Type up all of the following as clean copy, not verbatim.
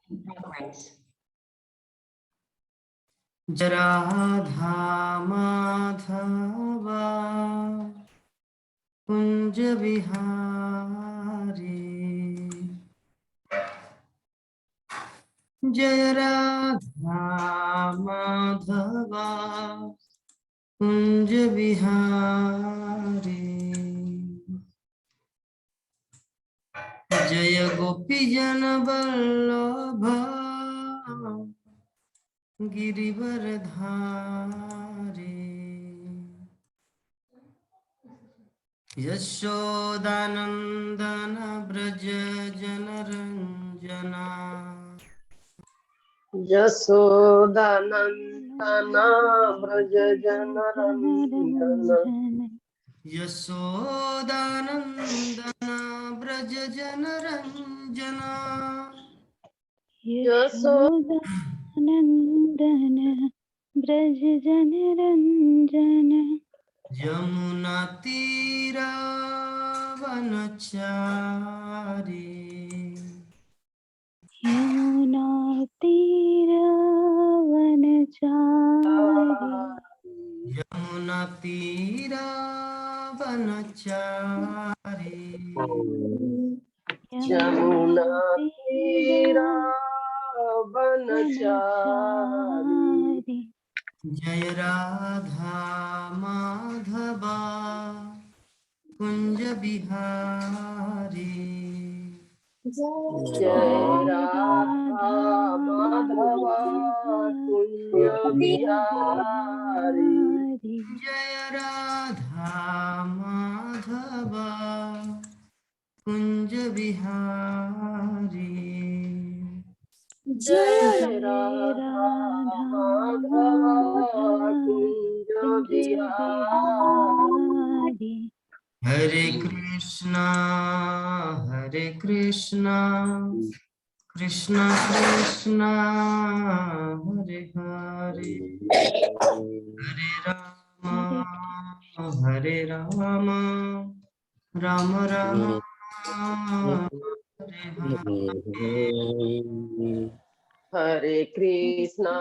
जय राधा माधवा कुंज बिहारी, जय राधा माधवा कुंज बिहारी, जय गोपी जन वल्लभ गिरिवरधारी, यशोदानंदन ब्रज जनरंजना, यशोदानंदन ब्रज जनरंजना, यशोदानंदन ब्रज जनरंजना, यशोदानंदन ब्रज जनरंजन, यमुना तीरावनचारी, यमुना तीरावनचारी, यमुना तीरावनचारी, यमुना तीरावनचारी, जय राधा माधवा कुंज बिहारी, जय राधा माधवा कुंज बिहारी, जय राधा माधवा कुंज बिहारी, जय राधा माधवा कुंज बिहारी, हरे कृष्णा कृष्णा कृष्णा हरे हरे, हरे राम राम राम हरे हरे, हरे कृष्णा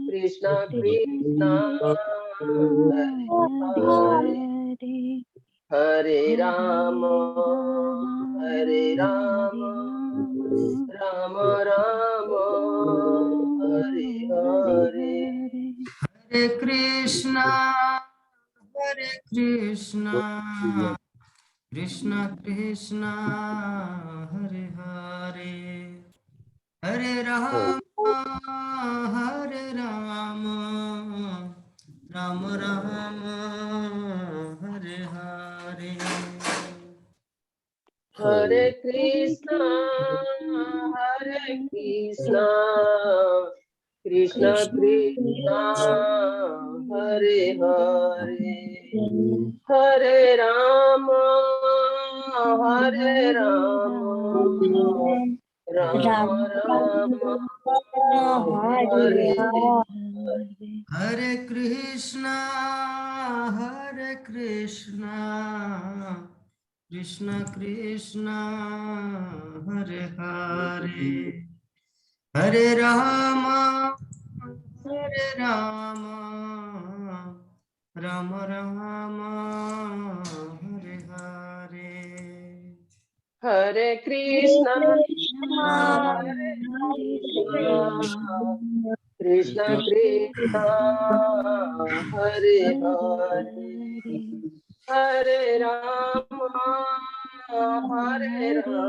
कृष्णा कृष्णा हरे हरे, हरे राम राम राम हरे हरे, हरे कृष्णा कृष्णा कृष्णा हरे हरे, हरे राम राम राम हरे हरे, हरे कृष्णा कृष्णा कृष्णा हरे हरे, हरे राम राम राम हरे हरे, हरे कृष्णा कृष्णा कृष्णा हरे हरे, हरे राम राम राम हरे हरे, हरे कृष्णा कृष्णा कृष्णा हरे हरे, हरे राम राम राम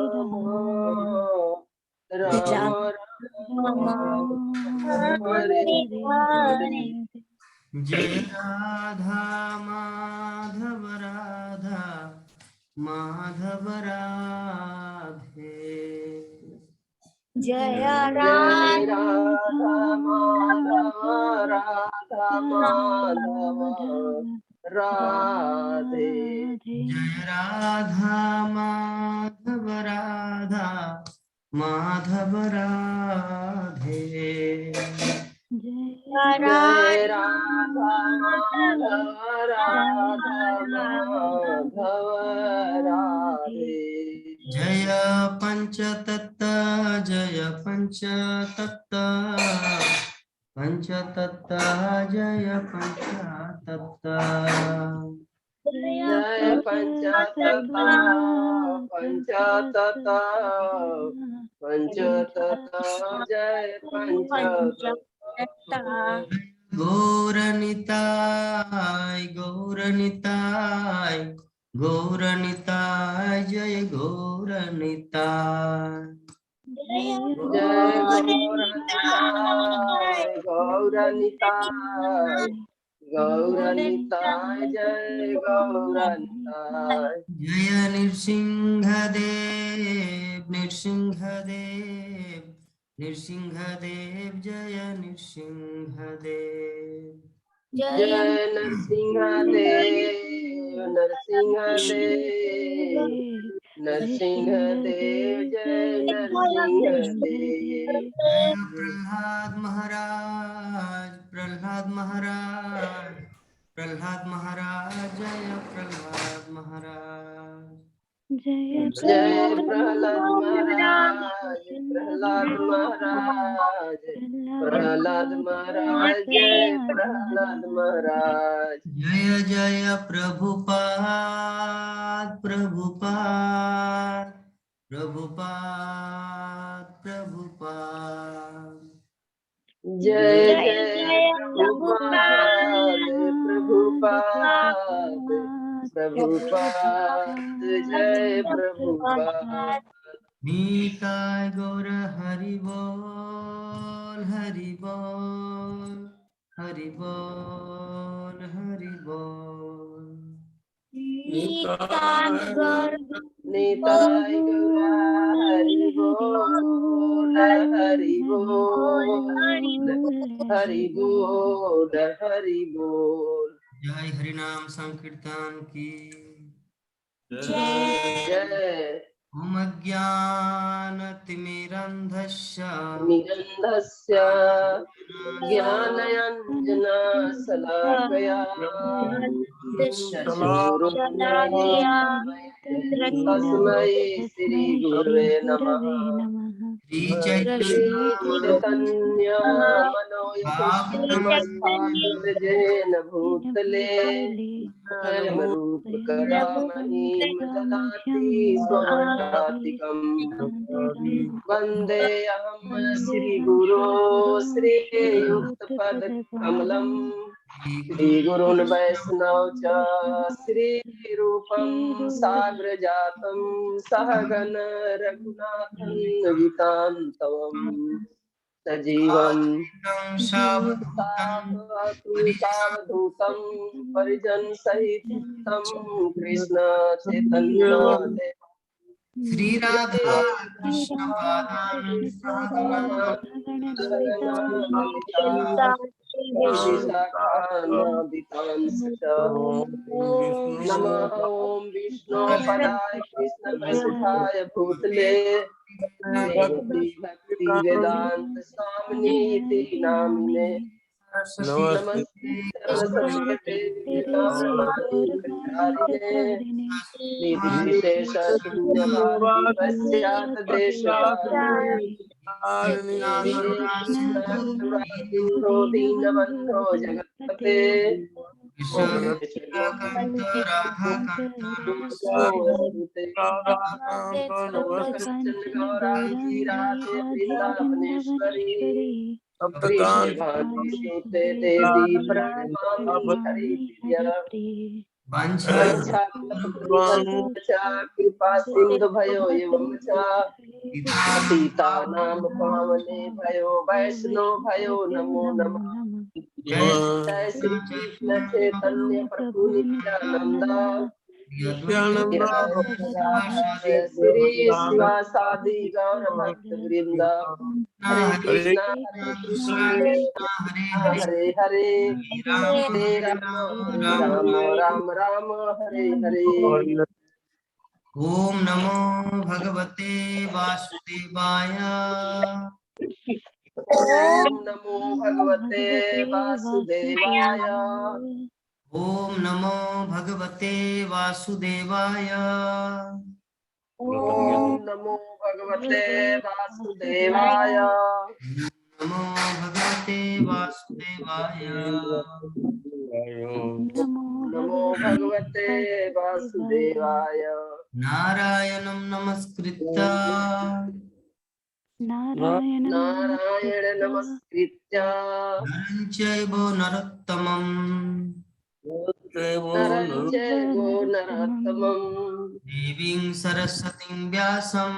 हरे हरे, जय राधा माधव राधा माधव राधे, जय जय राधा माधव राधे, जय राधा माधव राधा माधव राधे, जय राधा माधव माधव राधे, जय पंचतत्त जय पंचतत्त पंचतत्त जय पंचतत्त जय पंचतत्ता पंचतत्ता पंचतत्ता जय पंचतत्ता गौरनिताय गौरनिताय गौरनिताय जय गौरनिताय जय गौरनिताय गौरनिताय गौरनिताय जय गौरनिताय जय नृसिंहदेव नृसिंहदेव नृसिंहदेव जय नृसिंहदेव जय नरसिंहदेव नरसिंहदेव नरसिंहदेव जय नरसिंहदेव जय प्रहलाद महाराज प्रहलाद महाराज प्रहलाद महाराज जय प्रहलाद महाराज जय जय प्रहलाद महाराज प्रहलाद महाराज प्रहलाद महाराज जय प्रहलाद महाराज जय जय प्रभुपाद प्रभुपाद प्रभुपाद प्रभुपाद जय जय प्रभुपाद प्रभुपाद प्रभुपाद जय प्रभुपाद निताय गौर हरि बोल हरि बोल हरि बोल हरि बोल निताय गौरा हरि बोल हरि बोल हरि बोल हरि बोल जय हरिनाम संकीर्तन की जय ओम अज्ञानतिमिरन्धस्य निरन्धस्य ज्ञानञ्जना शलाकया तस्मै श्री गुरुवे नमः श्री चैतन्य चैतन्य मनोयशेन जेन भूतले स्वयंरूप कदा महीं ददाति स्वपदातिकम् वन्दे अहं श्रीगुरो श्रीयुक्तपदकमलम् श्रीगुरुन् वैष्णव च श्रीरूपं साग्रजातं सहगण रघुनाथं वितां तवम् सजीवं सावधूतं परिजन सहितं कृष्ण चैतन्य श्री राधा कृष्ण पादान नमः ओं विष्णु पदाय कृष्ण प्रसिद्धाय भूतले भक्ति वेदांत स्वामिनीति नामिने नमस्ते सरस्वती नमस्ते निर्विशेष शून्यवादी पश्चात देशकालिनी दीनबन्धो जगत्पते गौरांगी राधे वृंदावनेश्वरी कृष्ण देवी प्रणमामि हरिप्रिया कृपा सिंधु भयो एवं पतितानां पावने भयो वैष्णव भयो नमो नमः जय श्री कृष्ण चैतन्य प्रभु नित्यानंद श्री शिवासादि गौर भक्त वृंद हरे कृष्णा हरे हरे हरे राम राम राम हरे हरे ओम नमो भगवते वासुदेवाय ओम नमो भगवते वासुदेवाय ओम नमो भगवते वासुदेवाय ओम नमो भगवते वासुदेवाय। नमो भगवते वासुदेवाय। नमो नमो भगवते वासुदेवाय। नारायणं नमस्कृत्य नारायणं नारायण नमस्कृत्य नरं चैव नरोत्तमं नरं चैव नरोत्तमं देवीं सरस्वतीं व्यासं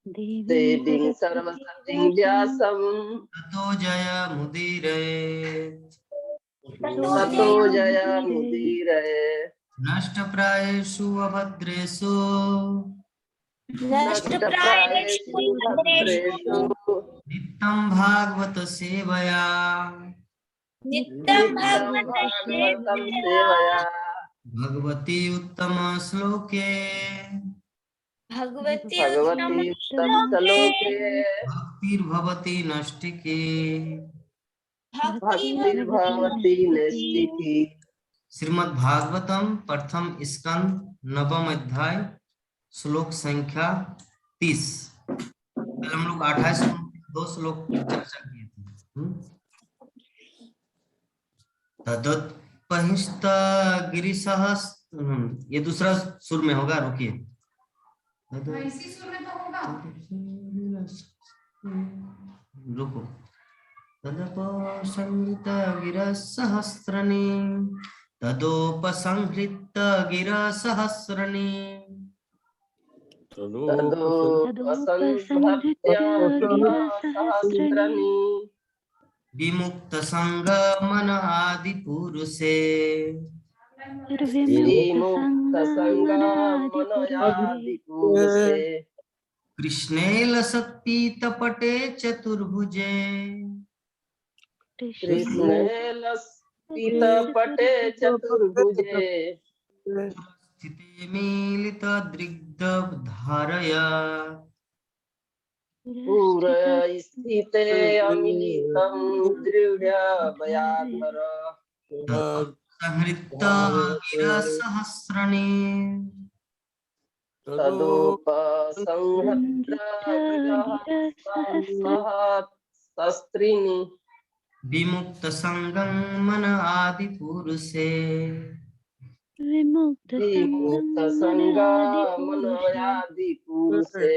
देवीं सरस्वतीं व्यासं ततो जयमुदीरयेत्। ततो जयमुदीरये। नष्टप्रायेषु अभद्रेषु नष्टप्रायेषु भद्रेषु नित्यं भागवत सेवया नित्यं भागवतं सेवया भगवती उत्तम श्लोके भगवती उत्तम श्लोके भक्तिर्भवति नष्टिके। भक्तिर्भवति नैष्ठिकी। श्रीमद् भागवतम प्रथम स्कंद नवम अध्याय श्लोक संख्या 30। कल हम लोग 28 दो श्लोक की चर्चा किए थे। तदोत्पहिष्ट गिरिसहस्र, ये दूसरा सुर में होगा, रुकिए। इसी सुर में तो होगा, रुको। तदोपसंहृत गिरसहस्रनि तदोपसंहृत गिरसहस्रनि तदोपसंहृत्य गिरसहस्राणि विमुक्त संग मन आदि पुरुषे विमुक्त संग मनयादि पुरुषे कृष्णे लसत्पीतपटे चतुर्भुजे कृष्णे लसत्पीतपटे चतुर्भुजे स्थिते मीलित दृग्धधारया पुरस्थिते अमिलितं दृढभयाधर संहृत गिरसहस्रनि तदोपसंहृत्य विमुक्त संगं मन आदि पुरुषे विमुक्त मनयादि पुरुषे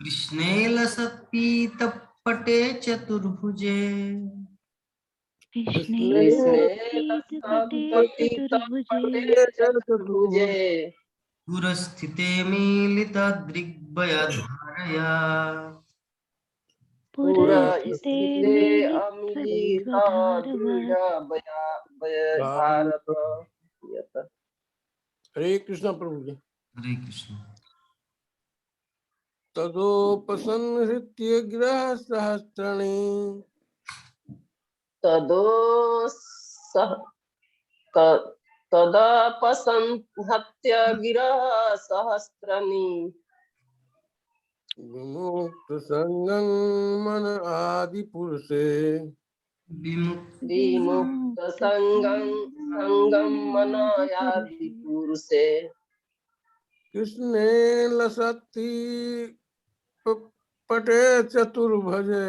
कृष्णे लसत्पीतपटे चतुर्भुजे कृष्णे लसत्पीतपटे चतुर्भुजे पुरस्थिते मीलित दृग्भयधारया पुरस्थिते अमिलित दृढभयधारत। हरे कृष्ण प्रभु जी। हरे कृष्ण। तदोपसंहृत्य गिरः सहस्राणि तदोपसंहत्य गिरः सहस्राणि विमुक्त संगं मन आदि पुरुषे विमुक्त संगं मनयादि पुरुषे कृष्णे लसति पटे चतुर्भुजे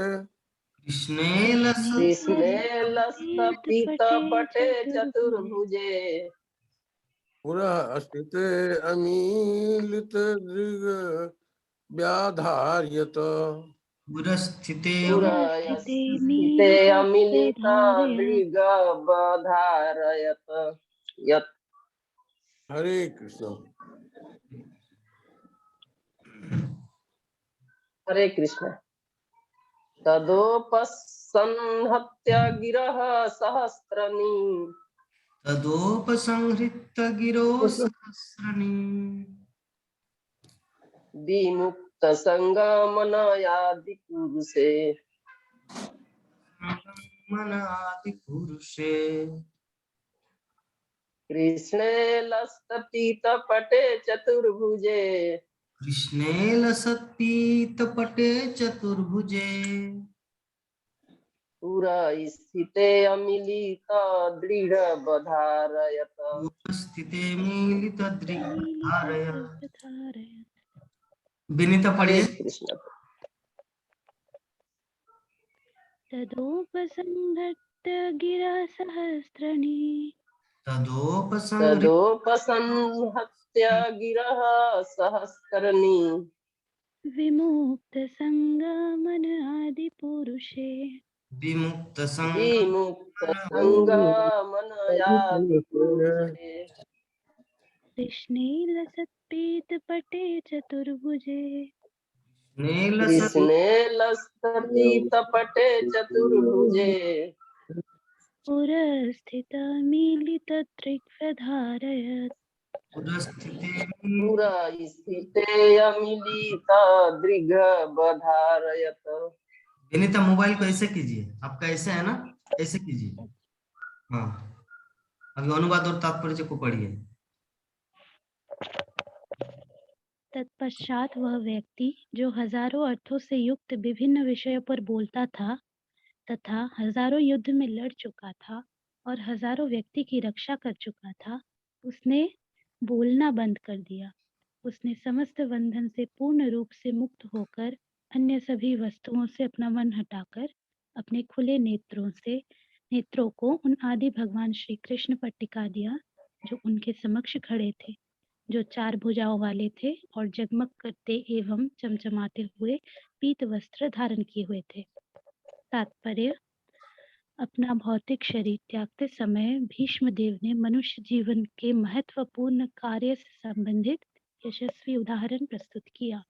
कृष्णे कृष्णे लसत्पीतपटे चतुर्भुजे पुरः स्थिते अमीलित दृग व्याधार्यत पुरस्थिते पुरस्थिते अमिलित दृगबधारयत यत्। हरे कृष्ण। हरे कृष्ण। तदोपसंहत्य गिरः सहस्राणि तदोपसंहृत गिरो सहस्रनि विमुक्त संगमनयादि पुरुषे मन आदि पुरुषे कृष्णे लसत्पीतपटे चतुर्भुजे कृष्णे लसत्पीतपटे चतुर्भुजे पुरा स्थिते अमिलिता दृढ़ बधारयत। स्थिते मिलितद्रिधारय। मीलितद्रुपधारय। विनीता हरे पढ़िए। कृष्ण। तदोपसंहृत्य गिरा सहस्रणी तदोपसंहृत्य तदोपसंहत्य गिरः सहस्रणी विमुक्त संगमन आदि पुरुषे विमुक्त संग विमुक्त संगमनयादि पुरुषे कृष्णे लसत्पीत पटे चतुर्भुजे नीलसत् कृष्णे लसत्पीतपटे चतुर्भुजे पुरस्थित मीलितदृग्व्यधारयत्। पुरस्थिते पुरा स्थिते अमिलिता दृग्बधारयत। विनीता मोबाइल को ऐसे कीजिए, आपका ऐसे है ना, ऐसे कीजिए। हाँ, अभी अनुवाद और तात्पर्य को पढ़िए। तत्पश्चात वह व्यक्ति जो हजारों अर्थों से युक्त विभिन्न विषयों पर बोलता था तथा हजारों युद्ध में लड़ चुका था और हजारों व्यक्ति की रक्षा कर चुका था, उसने बोलना बंद कर दिया। उसने समस्त बंधन से पूर्ण रूप से मुक्त होकर अन्य सभी वस्तुओं से अपना मन हटाकर अपने खुले नेत्रों को उन आदि भगवान श्री कृष्ण पर टिका दिया जो उनके समक्ष खड़े थे, जो चार भुजाओं वाले थे और जगमग करते एवं चमचमाते हुए पीत वस्त्र धारण किए हुए थे। तात्पर्य: अपना भौतिक शरीर त्यागते समय भीष्म देव ने मनुष्य जीवन के महत्वपूर्ण कार्य से संबंधित यशस्वी उदाहरण प्रस्तुत किया।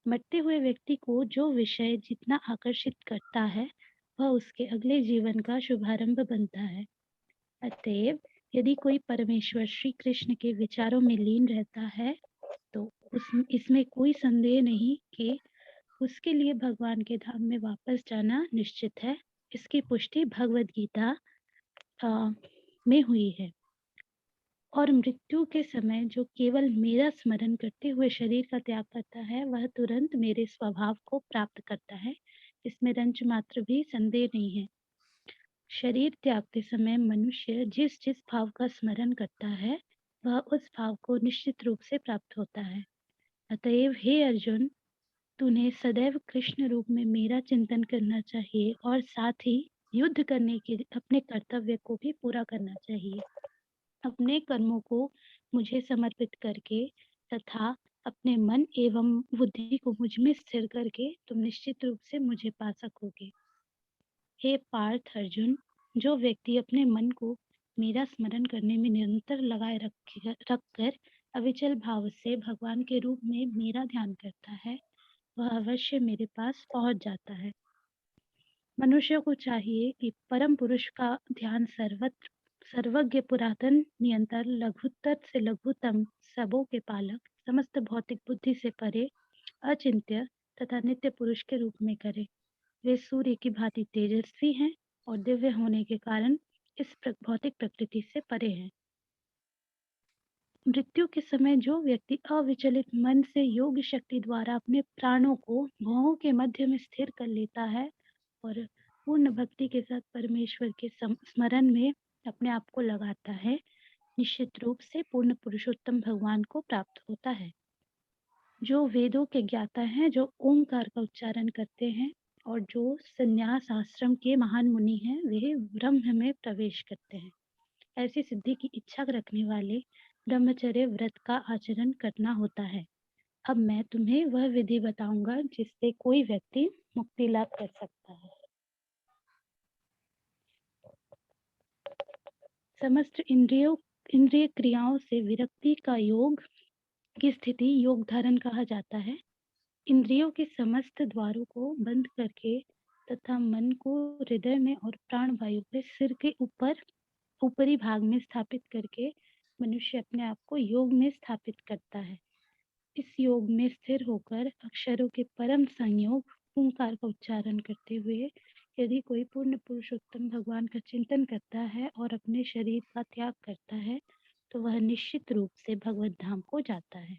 मरते हुए व्यक्ति को जो विषय जितना आकर्षित करता है वह उसके अगले जीवन का शुभारंभ बनता है। अतएव यदि कोई परमेश्वर श्री कृष्ण के विचारों में लीन रहता है तो इसमें कोई संदेह नहीं कि उसके लिए भगवान के धाम में वापस जाना निश्चित है। इसकी पुष्टि भगवद गीता में हुई है। और मृत्यु के समय जो केवल मेरा स्मरण करते हुए शरीर का त्याग करता है वह तुरंत मेरे स्वभाव को प्राप्त करता है, इसमें रंच मात्र भी संदेह नहीं है। शरीर त्यागते समय मनुष्य जिस जिस भाव का स्मरण करता है वह उस भाव को निश्चित रूप से प्राप्त होता है। अतएव हे अर्जुन, तूने सदैव कृष्ण रूप में मेरा चिंतन करना चाहिए और साथ ही युद्ध करने के अपने कर्तव्य को भी पूरा करना चाहिए। अपने कर्मों को मुझे समर्पित करके तथा अपने मन एवं बुद्धि को मुझ में स्थिर करके तुम निश्चित रूप से मुझे पा सकोगे। हे पार्थ अर्जुन, जो व्यक्ति अपने मन को मेरा स्मरण करने में निरंतर लगाए रखकर अविचल भाव से भगवान के रूप में मेरा ध्यान करता है वह अवश्य मेरे पास पहुंच जाता है। मनुष्य को चाहिए कि परम पुरुष का ध्यान सर्वज्ञ पुरातन नियंतर लघुतर से लघुतम सबों के पालक समस्त भौतिक बुद्धि से परे अचिंत्य तथा नित्य पुरुष के रूप में करे। वे सूर्य की भांति तेजस्वी हैं और दिव्य होने के कारण इस भौतिक प्रकृति से परे हैं। मृत्यु के समय जो व्यक्ति अविचलित मन से योग शक्ति द्वारा अपने प्राणों को भौहों के मध्य में स्थिर कर लेता है और पूर्ण भक्ति के साथ परमेश्वर के स्मरण में अपने आप को लगाता है, निश्चित रूप से पूर्ण पुरुषोत्तम भगवान को प्राप्त होता है। जो वेदों के ज्ञाता हैं, जो ओंकार का उच्चारण करते हैं और जो संन्यास आश्रम के महान मुनि हैं, वे ब्रह्म में प्रवेश करते हैं। ऐसी सिद्धि की इच्छा रखने वाले ब्रह्मचर्य व्रत का आचरण करना होता है। अब मैं तुम्हें वह विधि बताऊंगा जिससे कोई व्यक्ति मुक्ति लाभ कर सकता है। समस्त इंद्रिय क्रियाओं से विरक्ति का योग की स्थिति योग धारण कहा जाता है। इंद्रियों के समस्त द्वारों को बंद करके तथा मन को हृदय में और प्राण वायु पे सिर के ऊपरी भाग में स्थापित करके मनुष्य अपने आप को योग में स्थापित करता है। इस योग में स्थिर होकर अक्षरों के परम संयोग ओंकार का उच्चारण करते हुए यदि कोई पूर्ण पुरुषोत्तम भगवान का चिंतन करता है और अपने शरीर का त्याग करता है तो वह निश्चित रूप से भगवत धाम को जाता है।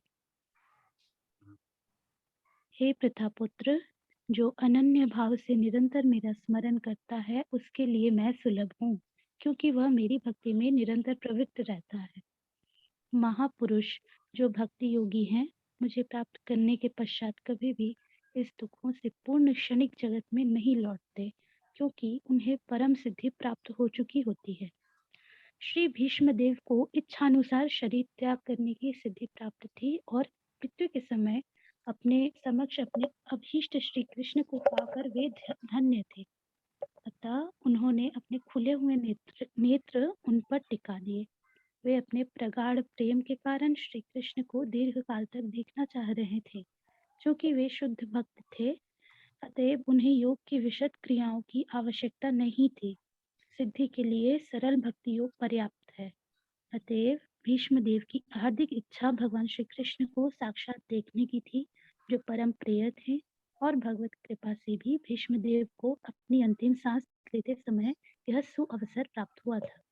हे प्रथापुत्र, जो अनन्य भाव से निरंतर मेरा स्मरण करता है उसके लिए मैं सुलभ हूँ, क्योंकि वह मेरी भक्ति में निरंतर प्रवृत्त रहता है। महापुरुष जो भक्ति योगी हैं, मुझे प्राप्त करने के पश्चात कभी भी इस दुखों से पूर्ण क्षणिक जगत में नहीं लौटते, क्योंकि उन्हें परम सिद्धि प्राप्त हो चुकी होती है। श्री भीष्म देव को इच्छानुसार शरीर त्याग करने की सिद्धि प्राप्त थी और मृत्यु के समय अपने समक्ष अपने अभीष्ट श्री कृष्ण को पाकर वे धन्य थे। अतः उन्होंने अपने खुले हुए नेत्र उन पर टिका दिए। वे अपने प्रगाढ़ प्रेम के कारण श्री कृष्ण को दीर्घ काल तक देखना चाह रहे थे। क्योंकि वे शुद्ध भक्त थे, अतएव उन्हें योग की विशद क्रियाओं की आवश्यकता नहीं थी। सिद्धि के लिए सरल भक्ति योग पर्याप्त है। अतएव भीष्म देव की हार्दिक इच्छा भगवान श्री कृष्ण को साक्षात देखने की थी, जो परम प्रिय थे, और भगवत कृपा से भी भीष्म देव को अपनी अंतिम सांस लेते समय यह सुअवसर प्राप्त हुआ था।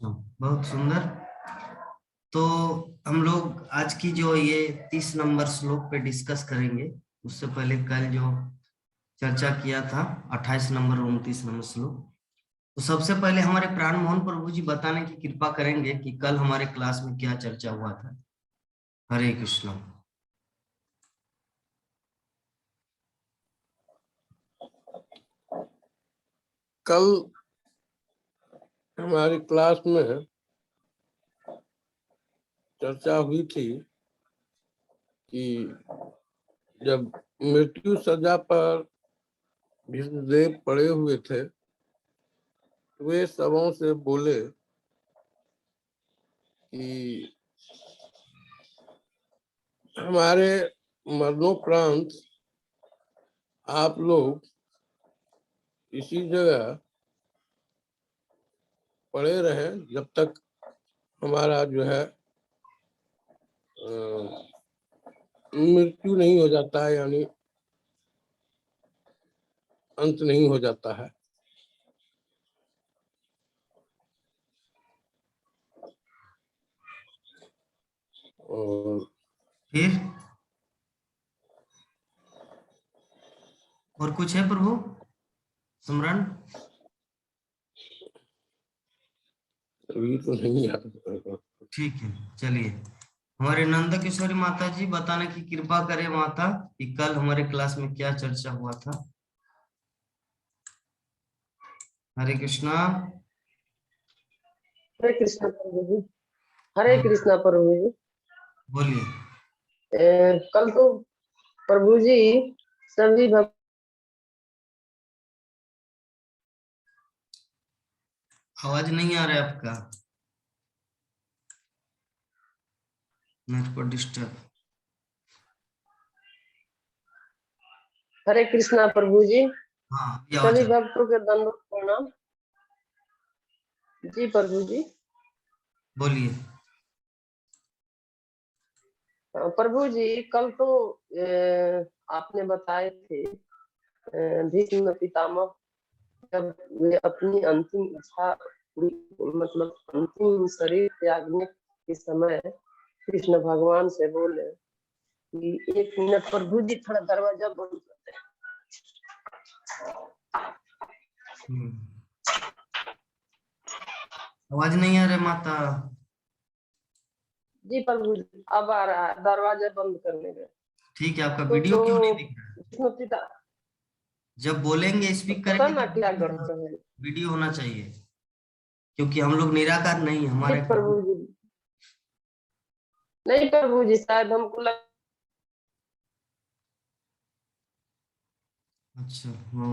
बहुत सुंदर। तो हम लोग आज की जो ये 30 नंबर श्लोक पे डिस्कस करेंगे। उससे पहले कल जो चर्चा किया था 28 नंबर और 29 नंबर श्लोक, तो सबसे पहले हमारे प्राण मोहन प्रभु जी बताने की कृपा करेंगे कि कल हमारे क्लास में क्या चर्चा हुआ था। हरे कृष्ण। कल हमारी क्लास में चर्चा हुई थी कि जब मृत्यु सज्जा पर भीष्मदेव पड़े हुए थे, वे सबों से बोले कि हमारे मरणोपरांत आप लोग इसी जगह पड़े रहे जब तक हमारा जो है मृत्यु नहीं हो जाता है, यानी अंत नहीं हो जाता है। और फिर और कुछ है प्रभु सुमरन? अभी तो नहीं याद। ठीक है, चलिए हमारे नंद किशोरी माता जी बताने की कृपा करें माता कि कल हमारे क्लास में क्या चर्चा हुआ था। हरे कृष्णा। हरे कृष्णा प्रभु जी। हरे कृष्णा प्रभु जी। बोलिए। कल तो प्रभु जी सभी भक्त आवाज नहीं आ रहा है आपका, नेट पर डिस्टर्ब। हरे कृष्णा प्रभु जी। हाँ ये आवाज सभी भक्तों के दंडवत प्रणाम। जी प्रभु जी। बोलिए। प्रभु जी कल तो आपने बताए थे भीष्म पितामह जब वे अपनी अंतिम इच्छा मतलब अंतिम शरीर त्यागने के समय कृष्ण भगवान से बोले कि 1 मिनट प्रभु जी थोड़ा दरवाजा बंद कर दे। आवाज नहीं आ रहा माता। जी प्रभु जी अब आ रहा है, दरवाजा बंद करने में। ठीक है, आपका वीडियो क्यों नहीं दिख रहा है? भीष्म पिता जब बोलेंगे स्पीक पता करेंगे ना तो क्या गड़बड़ है। वीडियो होना चाहिए, क्योंकि हम लोग निराकार नहीं, जी हमारे प्रभु जी। नहीं प्रभु जी शायद हमको अच्छा वो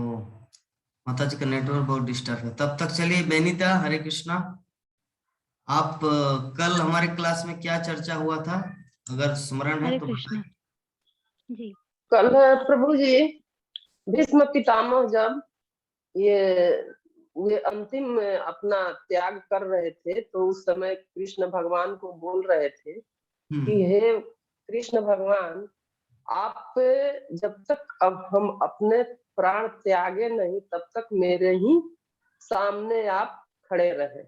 माता जी का नेटवर्क बहुत डिस्टर्ब है। तब तक चलिए बेनिता, हरे कृष्णा। आप कल हमारे क्लास में क्या चर्चा हुआ था, अगर स्मरण है हरे तो कृष्णा बताइए। जी। कल प्रभु जी भीष्म पितामह जब ये वे अंतिम अपना त्याग कर रहे थे तो उस समय कृष्ण भगवान को बोल रहे थे कि हे कृष्ण भगवान, आप जब तक अब हम अपने प्राण त्यागे नहीं तब तक मेरे ही सामने आप खड़े रहे।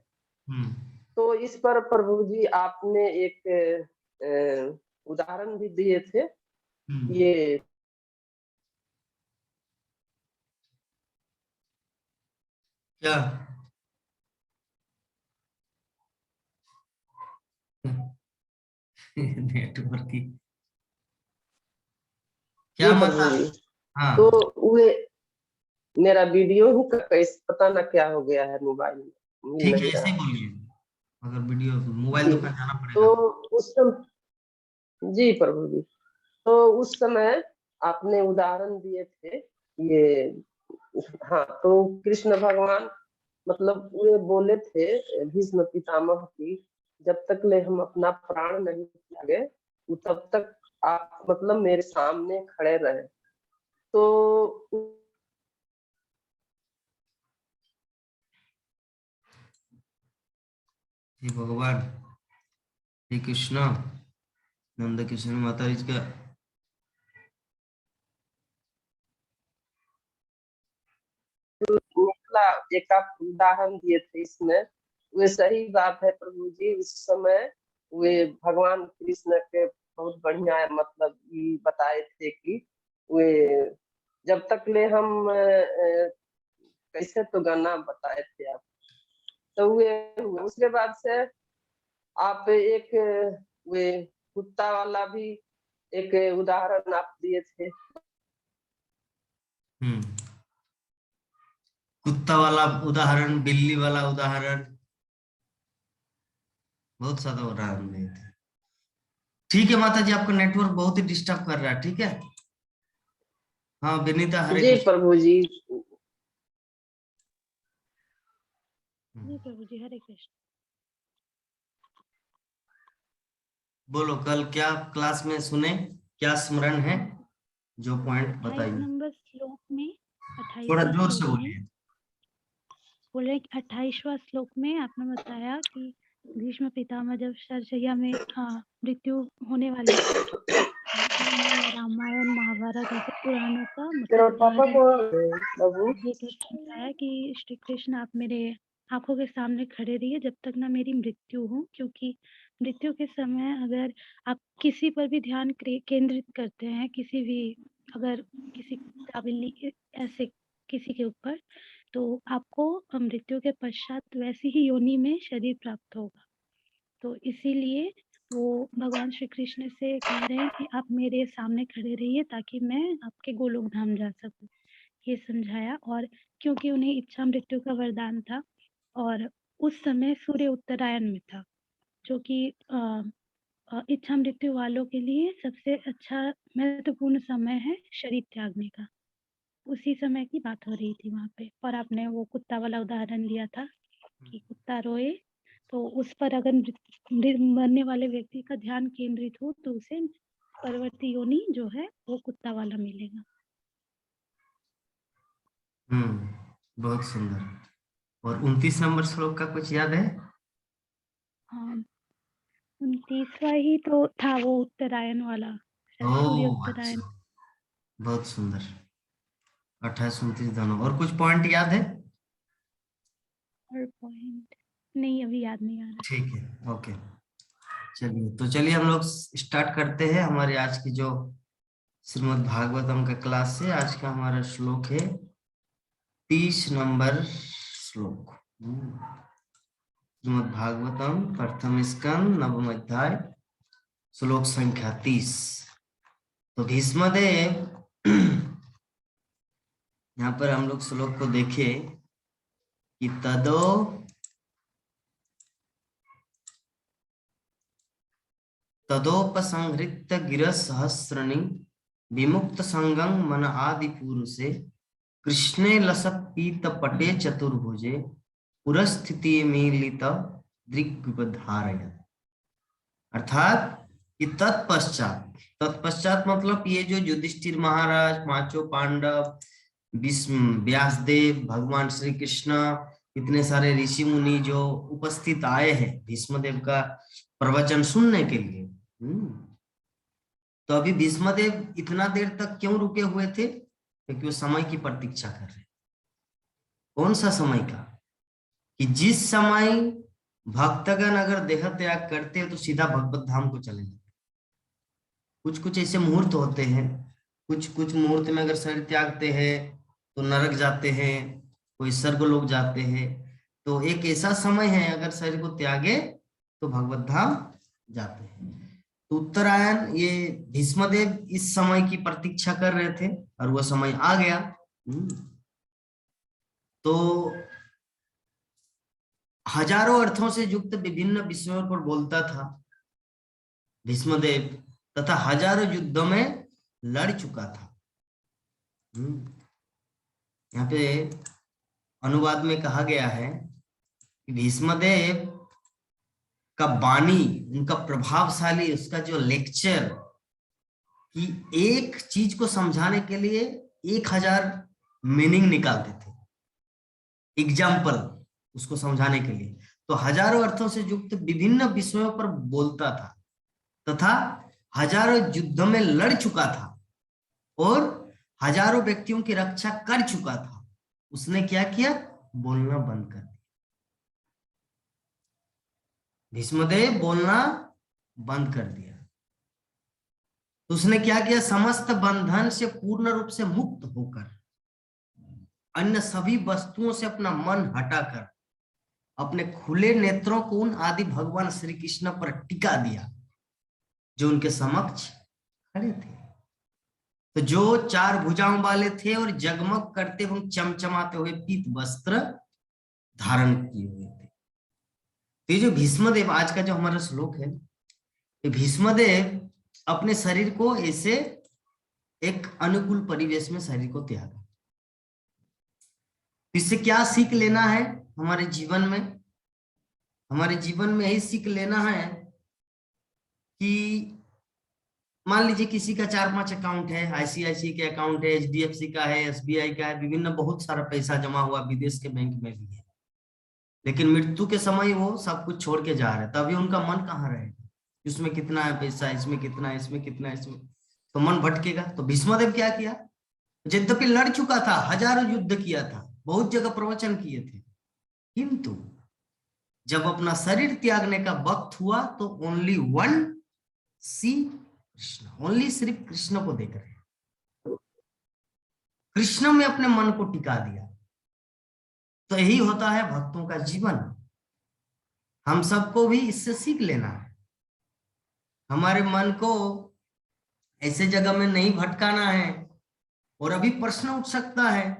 तो इस पर प्रभु जी आपने एक उदाहरण भी दिए थे। ये क्या? नेटवर्क की क्या जी प्रभु माता? जी। हाँ तो वे मेरा वीडियो ही कैसे पता ना क्या हो गया है, मोबाइल में मिल ठीक है, नहीं ऐसे ही रहा। बोलिए। अगर वीडियो मोबाइल जी। दुकान जाना तो पड़ेगा। उस समय, जी प्रभु जी, तो उस समय आपने उदाहरण दिए थे ये। हाँ, तो कृष्ण भगवान मतलब वे बोले थे भीष्म पितामह की, जब तक ले हम अपना प्राण नहीं त्यागे तब तक आप मतलब मेरे सामने खड़े रहे। तो हे भगवान, हे कृष्ण, नंद कृष्ण माता जी का निकला, एक आप उदाहरण दिए थे इसमें, वे सही बात है प्रभु जी। उस समय वे भगवान कृष्ण के बहुत बढ़िया मतलब ये बताए थे कि वे जब तक ले हम कैसे तो गाना बताए थे आप, तो वे हुए उसके बाद से आप एक वे कुत्ता वाला भी एक उदाहरण आप दिए थे। हम्म, कुत्ता वाला उदाहरण, बिल्ली वाला उदाहरण, बहुत सारा उदाहरण दिए थे। ठीक है माता जी, आपका नेटवर्क बहुत ही डिस्टर्ब कर रहा है, ठीक है। हाँ विनीता, हरे जी कृष्ण। प्रभु जी। जी प्रभु जी, हरे कृष्ण। बोलो, कल क्या क्लास में सुने, क्या स्मरण है, जो पॉइंट 28 बताइए। नंबर श्लोक में, थोड़ा 28वां जोर से श्लोक में बोलिए। बोले, 28वां श्लोक में आपने बताया कि भीष्म पितामह जब शरशय्या में मृत्यु होने वाली थी, तो उन्हें रामायण महाभारत ऐसे पुराणों का तेरा मतलब पापा उदाहरण कौन है बाबू? ये तो समझाया कि श्री कृष्ण आप मेरे आंखों के सामने खड़े रहिए जब तक ना मेरी मृत्यु हो, क्योंकि मृत्यु के समय अगर आप किसी पर भी ध्यान केंद्रित करते हैं, किसी भी अगर किसी काबिल ऐसे किसी के ऊपर, तो आपको मृत्यु के पश्चात वैसी ही योनि में शरीर प्राप्त होगा। तो इसीलिए वो भगवान श्री कृष्ण से कह रहे हैं कि आप मेरे सामने खड़े रहिए ताकि मैं आपके गोलोक धाम जा सकूं, ये समझाया। और क्योंकि उन्हें इच्छा मृत्यु का वरदान था और उस समय सूर्य उत्तरायण में था, जो कि इच्छा मृत्यु वालों के लिए सबसे अच्छा महत्वपूर्ण समय है शरीर त्यागने का। उसी समय की बात हो रही थी वहां पे। और आपने वो कुत्ता वाला उदाहरण लिया था कि कुत्ता रोए तो उस पर अगर मरने वाले व्यक्ति का ध्यान केंद्रित हो तो उसे परवर्ती योनि जो है वो कुत्ता वाला मिलेगा। बहुत सुंदर। और 29 नंबर श्लोक का कुछ याद है? 29वां ही तो था वो उत्तरायण वाला, शायद सूर्य ओह उत्तरायण। अच्छा, बहुत सुंदर। 28 29 दोनों। और कुछ पॉइंट याद है? और पॉइंट नहीं, अभी याद नहीं आ रहा। ठीक है, ओके। चलिए, तो चलिए हम लोग स्टार्ट करते हैं हमारे आज की जो श्रीमद् भागवतम का क्लास है। आज का हमारा श्लोक है 30 नंबर श्लोक। श्रीमद् भागवतम प्रथम स्कंद नवम अध्याय, श्लोक संख्या 30। तो भीष्मदेव, यहाँ पर हम लोग श्लोक को देखें कि तदोपसंहृत गिर सहस्रणी विमुक्त संगं मन आदि पुरुषे कृष्णे लसत पीत पटे चतुर्भुजे पुरस्थिति मीलित दृग्धारय। अर्थात कि तत्पश्चात मतलब ये जो युधिष्ठिर महाराज, पांचों पांडव, व्यासदेव, भगवान श्री कृष्ण, इतने सारे ऋषि मुनि जो उपस्थित आए हैं भीष्मदेव का प्रवचन सुनने के लिए। तो अभी भीष्मदेव इतना देर तक क्यों रुके हुए थे? क्योंकि वो समय की प्रतीक्षा कर रहे। कौन सा समय का? कि जिस समय भक्तगण अगर देह त्याग करते हैं तो सीधा भगवत धाम को चले जाते। कुछ कुछ ऐसे मुहूर्त होते हैं, कुछ कुछ मुहूर्त में अगर शरीर त्यागते हैं तो नरक जाते हैं, कोई स्वर्ग लोग जाते हैं। तो एक ऐसा समय है, अगर शरीर को त्यागे तो भगवत धाम जाते हैं। तो उत्तरायण, ये भीष्मदेव इस समय की प्रतीक्षा कर रहे थे और वह समय आ गया। तो हजारों अर्थों से युक्त विभिन्न विषयों पर बोलता था भीष्मदेव, तथा हजारों युद्धों में लड़ चुका था। यहाँ पे अनुवाद में कहा गया है कि भीष्मदेव का वाणी, उनका प्रभावशाली, उसका जो लेक्चर, कि एक चीज को समझाने के लिए 1000 मीनिंग निकालते थे, एग्जाम्पल उसको समझाने के लिए। तो हजारों अर्थों से युक्त विभिन्न विषयों पर बोलता था तथा हजारों युद्धों में लड़ चुका था और हजारों व्यक्तियों की रक्षा कर चुका था। उसने क्या किया? बोलना बंद कर दिया। भीष्मदेव बोलना बंद कर दिया। तो उसने क्या किया? समस्त बंधन से पूर्ण रूप से मुक्त होकर अन्य सभी वस्तुओं से अपना मन हटाकर अपने खुले नेत्रों को उन आदि भगवान श्री कृष्ण पर टिका दिया जो उनके समक्ष खड़े थे। तो जो 4 भुजाओं वाले थे और जगमग करते हुए चमचमाते हुए पीत वस्त्र धारण किए हुए थे। तो ये जो भीष्मदेव, आज का जो हमारा श्लोक है, ये भीष्मदेव अपने शरीर को ऐसे एक अनुकूल परिवेश में शरीर को त्यागा। इससे क्या सीख लेना है हमारे जीवन में? हमारे जीवन में यही सीख लेना है कि मान लीजिए किसी का 4-5 अकाउंट है, आईसीआईसी के अकाउंट है, एचडीएफसी का है, एसबीआई का है, विभिन्न बहुत सारा पैसा जमा हुआ विदेश के बैंक में भी है, लेकिन मृत्यु के समय वो सब कुछ छोड़ के जा रहे हैं। तभी उनका मन कहाँ रहेगा? इसमें कितना है पैसा, इसमें कितना है, इसमें कितना है, इसमें, तो मन भटकेगा। तो भीष्मदेव क्या किया? यद्यपि लड़ चुका था, हजारों युद्ध किया था, बहुत जगह प्रवचन किए थे, किंतु जब अपना शरीर त्यागने का वक्त हुआ तो ओनली वन सी कृष्ण, ओनली सिर्फ कृष्ण को देख रहे हैं, कृष्ण में अपने मन को टिका दिया। तो यही होता है भक्तों का जीवन। हम सबको भी इससे सीख लेना है। हमारे मन को ऐसे जगह में नहीं भटकाना है। और अभी प्रश्न उठ सकता है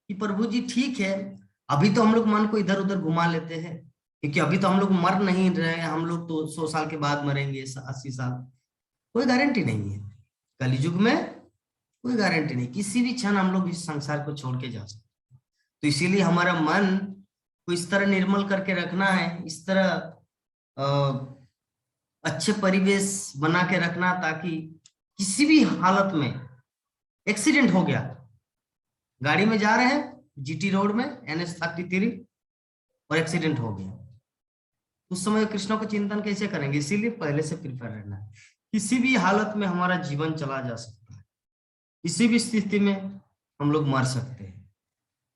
कि प्रभु जी ठीक है, अभी तो हम लोग मन को इधर उधर घुमा लेते हैं, क्योंकि अभी तो हम लोग मर नहीं रहे, हम लोग तो 100 साल के बाद मरेंगे, 80 साल, कोई गारंटी नहीं है। कलयुग में कोई गारंटी नहीं, किसी भी क्षण हम लोग इस संसार को छोड़ के जा सकते हैं। तो इसीलिए हमारा मन को इस तरह निर्मल करके रखना है, इस तरह अच्छे परिवेश बना के रखना, ताकि किसी भी हालत में, एक्सीडेंट हो गया, गाड़ी में जा रहे हैं जीटी रोड में NH33 और एक्सीडेंट हो गया, उस समय कृष्ण को चिंतन कैसे करेंगे? इसीलिए पहले से प्रिपेयर रहना है। किसी भी हालत में हमारा जीवन चला जा सकता है, किसी भी स्थिति में हम लोग मर सकते हैं।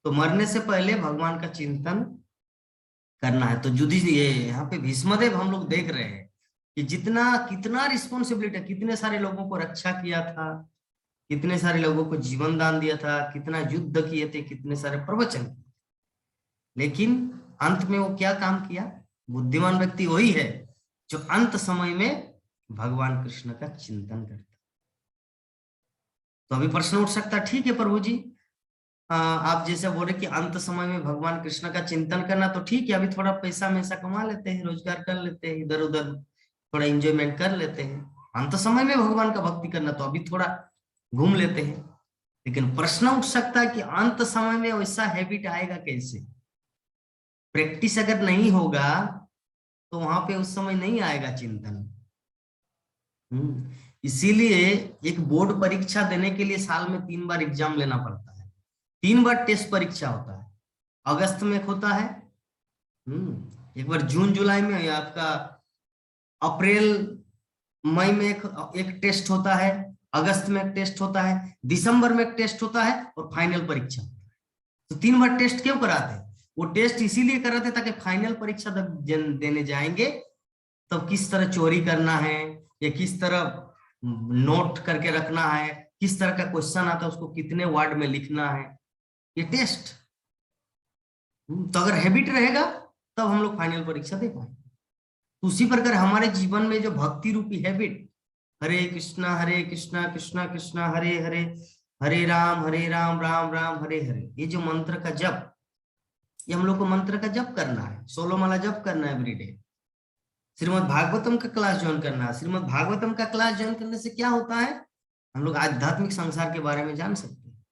तो मरने से पहले भगवान का चिंतन करना है। तो ये यहाँ पे भीष्मदेव हम लोग देख रहे हैं कि कितना रिस्पॉन्सिबिलिटी, कितने सारे लोगों को रक्षा किया था, कितने सारे लोगों को जीवन दान दिया था, कितना युद्ध किए थे, कितने सारे प्रवचन, लेकिन अंत में वो क्या काम किया? बुद्धिमान व्यक्ति वही है जो अंत समय में भगवान कृष्ण का चिंतन करता। तो अभी प्रश्न उठ सकता, ठीक है प्रभु जी, आप जैसे बोले कि अंत समय में भगवान कृष्ण का चिंतन करना, तो ठीक है, अभी थोड़ा पैसा मैसा कमा लेते हैं, रोजगार कर लेते हैं, इधर उधर थोड़ा एंजॉयमेंट कर लेते हैं, अंत समय में भगवान का भक्ति करना, तो अभी थोड़ा घूम लेते हैं। लेकिन प्रश्न उठ सकता है कि अंत समय में वैसा हैबिट आएगा कैसे? प्रैक्टिस अगर नहीं होगा तो वहां पे उस समय नहीं आएगा चिंतन। इसीलिए एक बोर्ड परीक्षा देने के लिए साल में 3 बार एग्जाम लेना पड़ता है, 3 बार टेस्ट परीक्षा होता है। अगस्त में एक होता है, एक बार जून जुलाई में, आपका अप्रैल मई में एक टेस्ट होता है, अगस्त में एक टेस्ट होता है, दिसंबर में एक टेस्ट होता है और फाइनल परीक्षा। तो 3 बार टेस्ट क्यों कराते हैं? वो टेस्ट इसीलिए कराते ताकि फाइनल परीक्षा देने जाएंगे तब किस तरह चोरी करना है या किस तरह नोट करके रखना है, किस तरह का क्वेश्चन आता है उसको कितने वर्ड में लिखना है, ये टेस्ट। तो अगर हैबिट रहेगा तब हम लोग फाइनल परीक्षा दे पाएंगे। तो उसी प्रकार हमारे जीवन में जो भक्ति रूपी हैबिट, हरे कृष्णा कृष्णा कृष्णा हरे हरे, हरे राम राम राम हरे हरे, ये जो मंत्र का जप, ये हम लोग को मंत्र का जप करना है, 16 माला जप करना है एवरीडे। श्रीमद् भागवतम का क्लास ज्वाइन करना है। श्रीमद् भागवतम का क्लास ज्वाइन करने से क्या होता है, हम लोग आध्यात्मिक संसार के बारे में जान सकते हैं।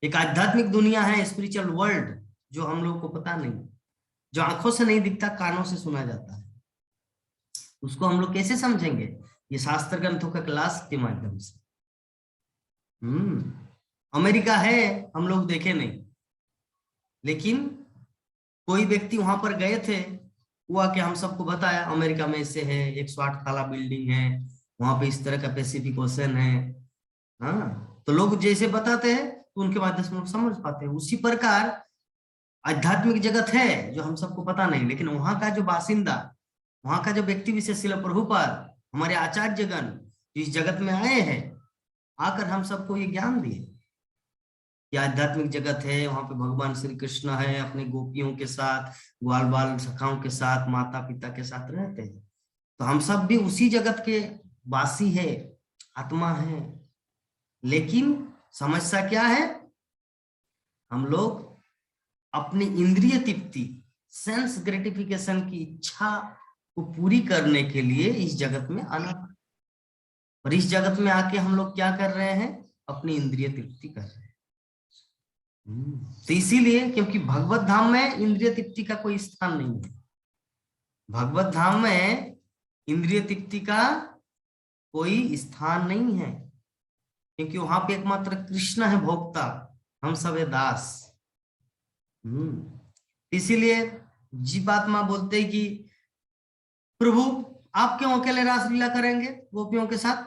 एक आध्यात्मिक दुनिया है, स्पिरिचुअल वर्ल्ड, जो हम लोग को पता नहीं, जो आंखों से नहीं दिखता, कानों से सुना जाता है। उसको हम लोग कैसे समझेंगे, ये शास्त्र ग्रंथों का क्लास के माध्यम से। अमेरिका है, हम लोग देखे नहीं, लेकिन कोई व्यक्ति वहां पर गए थे, हुआ कि हम सबको बताया अमेरिका में ऐसे है, 108 ताला बिल्डिंग है, वहां पे इस तरह का पैसिफिक ओशन है। हाँ, तो लोग जैसे बताते हैं तो उनके माध्यम से लोग समझ पाते हैं। उसी प्रकार आध्यात्मिक जगत है जो हम सबको पता नहीं, लेकिन वहां का जो बासिंदा, वहां का जो व्यक्ति विशेष, श्रील प्रभुपाद, हमारे आचार्यगण इस जगत में आए हैं, आकर हम सबको ये ज्ञान दिए कि आध्यात्मिक जगत है, वहां पे भगवान श्री कृष्ण है, अपने गोपियों के साथ, ग्वाल बाल सखाओं के साथ, माता पिता के साथ रहते हैं। तो हम सब भी उसी जगत के वासी है, आत्मा है। लेकिन समस्या क्या है, हम लोग अपनी इंद्रिय तृप्ति, सेंस ग्रेटिफिकेशन की इच्छा को पूरी करने के लिए इस जगत में आना, और इस जगत में आके हम लोग क्या कर रहे हैं, अपनी इंद्रिय तृप्ति कर रहे हैं। तो इसीलिए, क्योंकि भगवत धाम में इंद्रिय तृप्ति का कोई स्थान नहीं है, भगवत धाम में इंद्रिय तृप्ति का कोई स्थान नहीं है, क्योंकि वहां पे एकमात्र कृष्ण है भोक्ता, हम सब है दास। इसीलिए जीवात्मा बोलते हैं कि प्रभु आप क्यों अकेले रासलीला करेंगे गोपियों के साथ,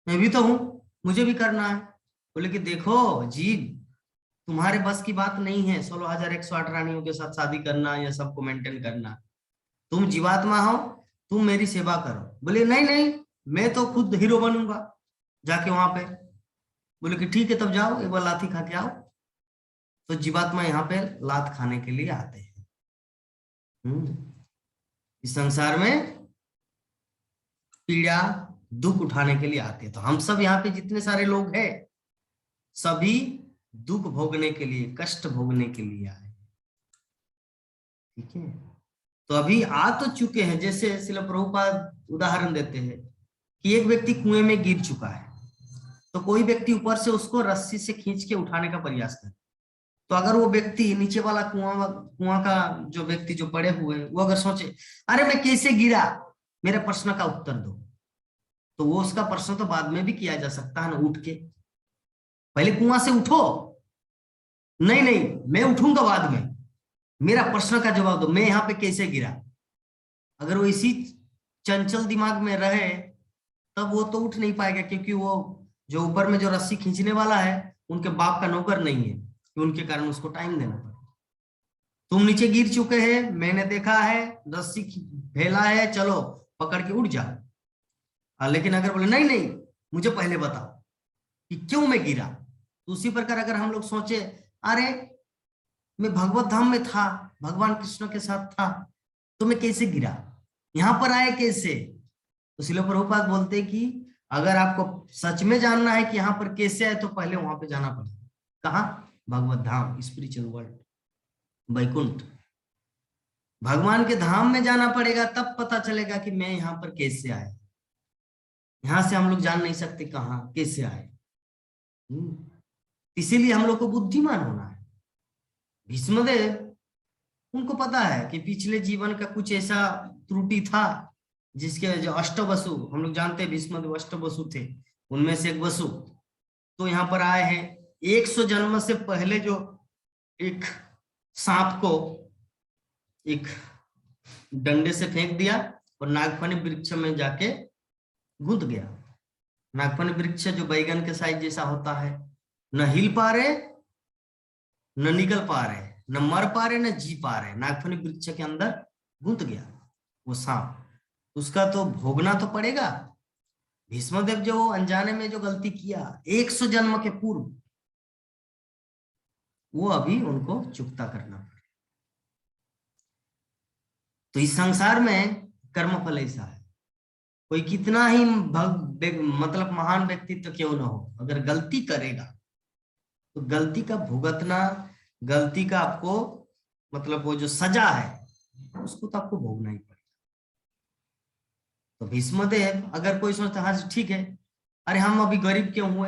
मैं भी तो हूं, मुझे भी करना है। बोले कि देखो जीव, तुम्हारे बस की बात नहीं है 16,108 रानियों के साथ शादी करना या सबको मेंटेन करना, तुम जीवात्मा हो, तुम मेरी सेवा करो। बोले नहीं नहीं, मैं तो खुद हीरो बनूंगा जाके वहां पे। बोले कि ठीक है, तब जाओ एक बार लाठी खा के आओ। तो जीवात्मा यहाँ पे लात खाने के लिए आते हैं। इस संसार में पीड़ा दुख उठाने के लिए आते हैं। तो हम सब यहाँ पे जितने सारे लोग हैं, सभी दुख भोगने के लिए, कष्ट भोगने के लिए आए। ठीक है, तो अभी आ तो चुके हैं। जैसे श्रील प्रभुपाद उदाहरण देते हैं कि एक व्यक्ति कुएं में गिर चुका है, तो कोई व्यक्ति ऊपर से उसको रस्सी से खींच के उठाने का प्रयास करे, तो अगर वो व्यक्ति नीचे वाला कुआं का जो व्यक्ति जो पड़े हुए हैं, वो अगर सोचे अरे मैं कैसे गिरा, मेरे प्रश्न का उत्तर दो, तो वो उसका प्रश्न तो बाद में भी किया जा सकता है ना, उठ के। पहले कुआं से उठो, नहीं नहीं मैं उठूंगा बाद में, मेरा प्रश्न का जवाब दो, मैं यहाँ पे कैसे गिरा। अगर वो इसी चंचल दिमाग में रहे तब वो तो उठ नहीं पाएगा, क्योंकि वो जो ऊपर में जो रस्सी खींचने वाला है उनके बाप का नौकर नहीं है, उनके कारण उसको टाइम देना पड़े। तुम नीचे गिर चुके हैं, मैंने देखा है, रस्सी फैला है, चलो पकड़ के उठ जाओ। लेकिन अगर बोले नहीं नहीं मुझे पहले बताओ कि क्यों मैं गिरा, तो उसी प्रकार अगर हम लोग सोचे अरे मैं भगवत धाम में था, भगवान कृष्ण के साथ था, तो मैं कैसे गिरा, यहाँ पर आए कैसे। तो श्रील प्रभुपाद बोलते कि अगर आपको सच में जानना है कि यहाँ पर कैसे आए, तो पहले वहां पे जाना पड़ेगा। कहाँ, भगवत धाम, स्पिरिचुअल वर्ल्ड, वैकुंठ, भगवान के धाम में जाना पड़ेगा, तब पता चलेगा कि मैं यहाँ पर कैसे आया। यहां से हम लोग जान नहीं सकते कहाँ कैसे आए। इसीलिए हम लोग को बुद्धिमान होना है। भीष्मदेव, उनको पता है कि पिछले जीवन का कुछ ऐसा त्रुटि था, जिसके जो अष्टवसु, हम लोग जानते हैं भीष्मदेव अष्टवसु थे, उनमें से एक वसु तो यहाँ पर आए हैं। 100 जन्म से पहले जो एक सांप को एक डंडे से फेंक दिया और नागफनी वृक्ष में जाके गुंद गया। नागफनी वृक्ष जो बैगन के साइज जैसा होता है, न हिल पा रहे, न निकल पा रहे, न मर पा रहे, न जी पा रहे, नागफनी वृक्ष के अंदर गुंत गया वो सांप। उसका तो भोगना तो पड़ेगा। भीष्मदेव जो अनजाने में जो गलती किया 100 जन्म के पूर्व, वो अभी उनको चुकता करना पड़ेगा। तो इस संसार में कर्मफल ऐसा है, कोई कितना ही मतलब महान व्यक्तित्व क्यों ना हो, अगर गलती करेगा तो गलती का भुगतना, गलती का आपको मतलब वो जो सजा है उसको तो आपको भोगना ही पड़ेगा। तो भीष्मदेव, अगर कोई सोचता हाँ ठीक है, अरे हम अभी गरीब क्यों हुए,